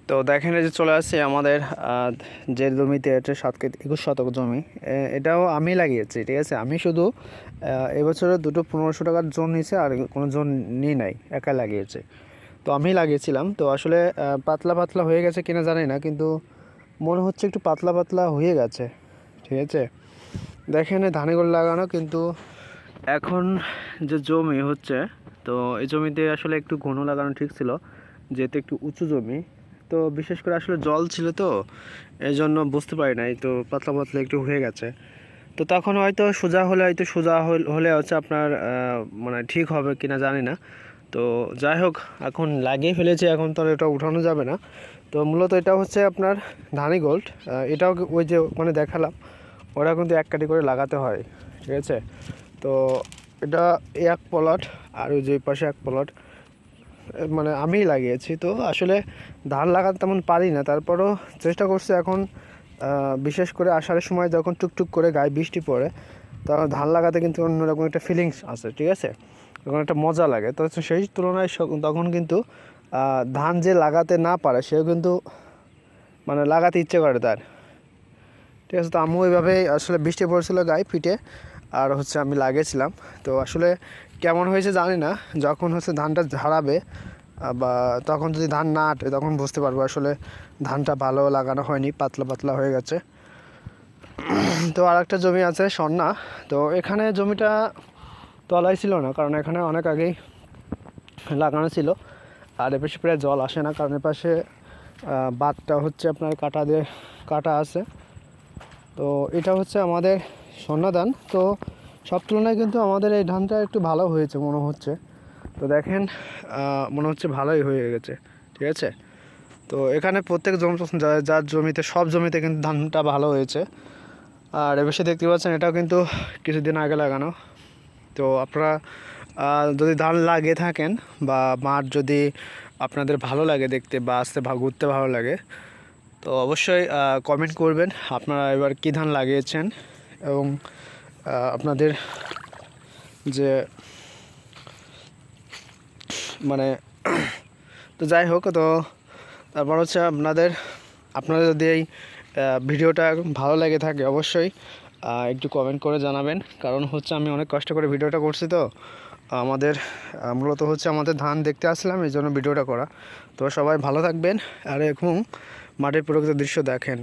তো দেখেন এই যে চলে আসছে আমাদের যে জমিতে এটা 21 শতক জমি। এটাও আমি লাগিয়েছি, ঠিক আছে। আমি শুধু এবছরে দুটো 1500 টাকার জোন নিয়েছে, আর কোনো জোন নিই নাই, একা লাগিয়েছে। তো আমি লাগিয়েছিলাম, তো আসলে পাতলা পাতলা হয়ে গেছে কিনা জানি না, কিন্তু মনে হচ্ছে একটু পাতলা পাতলা হয়ে গেছে, ঠিক আছে। দেখেন এই ধানেগুলো লাগানো, কিন্তু এখন যে জমি হচ্ছে, তো এই জমিতে আসলে একটু ঘন লাগানো ঠিক ছিল, যেহেতু একটু উঁচু জমি। তো বিশেষ করে আসলে জল ছিল, তো এই জন্য বুঝতে পারি নাই, তো পাতলা পাতলা একটু হয়ে গেছে। তো তখন হয়তো সোজা হলে হলে হচ্ছে আপনার মানে ঠিক হবে কিনা জানি না। তো যাই হোক, এখন লাগিয়ে ফেলেছি, এখন তো আর এটা উঠানো যাবে না। তো মূলত এটা হচ্ছে আপনার ধানি গোল্ড। এটাও ওই যে মানে দেখালাম, ওরা কিন্তু এক কাটি করে লাগাতে হয়, ঠিক আছে। তো এটা এক প্লট, আর ওই যে পাশে এক প্লট, মানে আমিই লাগিয়েছি। তো আসলে ধান লাগাতে তেমন পারি না, তারপরও চেষ্টা করছি। এখন বিশেষ করে আষাঢ়ের সময় যখন টুকটুক করে গায়ে বৃষ্টি পড়ে, তখন ধান লাগাতে কিন্তু অন্যরকম একটা ফিলিংস আছে, ঠিক আছে। তখন একটা মজা লাগে। তো সেই তুলনায় তখন কিন্তু ধান যে লাগাতে না পারে, সেও কিন্তু মানে লাগাতে ইচ্ছে করে তার, ঠিক আছে। তো আমিও ওইভাবেই, আসলে বৃষ্টি পড়েছিল গায়ে পিঠে, আর হচ্ছে আমি লাগিয়েছিলাম। তো আসলে কেমন হয়েছে জানি না, যখন হচ্ছে ধানটা ঝাড়াবে বা তখন যদি ধান না আটে, তখন বুঝতে পারবো আসলে ধানটা ভালো লাগানো হয়নি, পাতলা পাতলা হয়ে গেছে। তো আর একটা জমি আছে সন্না। তো এখানে জমিটা তলায় ছিল না, কারণ এখানে অনেক আগেই লাগানো ছিল। আর এ পাশে প্রায় জল আসে না, কারণ এ পাশে বাঁধটা হচ্ছে আপনার কাটা দিয়ে কাটা আছে। তো এটা হচ্ছে আমাদের সন্না ধান। তো সব তুলনায় কিন্তু আমাদের এই ধানটা একটু ভালো হয়েছে মনে হচ্ছে। তো দেখেন মনে হচ্ছে ভালোই হয়ে গেছে, ঠিক আছে। তো এখানে প্রত্যেক জমি, যার জমিতে, সব জমিতে কিন্তু ধানটা ভালো হয়েছে। আর এবার দেখতে পাচ্ছেন, এটাও কিন্তু কিছুদিন আগে লাগানো। তো আপনারা যদি ধান লাগিয়ে থাকেন, বা মাঠ যদি আপনাদের ভালো লাগে দেখতে, বা আসতে ঘুরতে ভালো লাগে, তো অবশ্যই কমেন্ট করবেন আপনারা এবার কী ধান লাগিয়েছেন, এবং আপনাদের যে মানে তো যাই হোক। তো তারপর হচ্ছে আপনাদের যদি এই ভিডিওটা ভালো লেগে থাকে, অবশ্যই একটু কমেন্ট করে জানাবেন। কারণ হচ্ছে আমি অনেক কষ্ট করে ভিডিওটা করছি, তো আমাদের মূলত হচ্ছে আমাদের ধান দেখতে আসলাম, এই জন্য ভিডিওটা করা। তো সবাই ভালো থাকবেন, আর এরকম মাঠের প্রকৃত দৃশ্য দেখেন।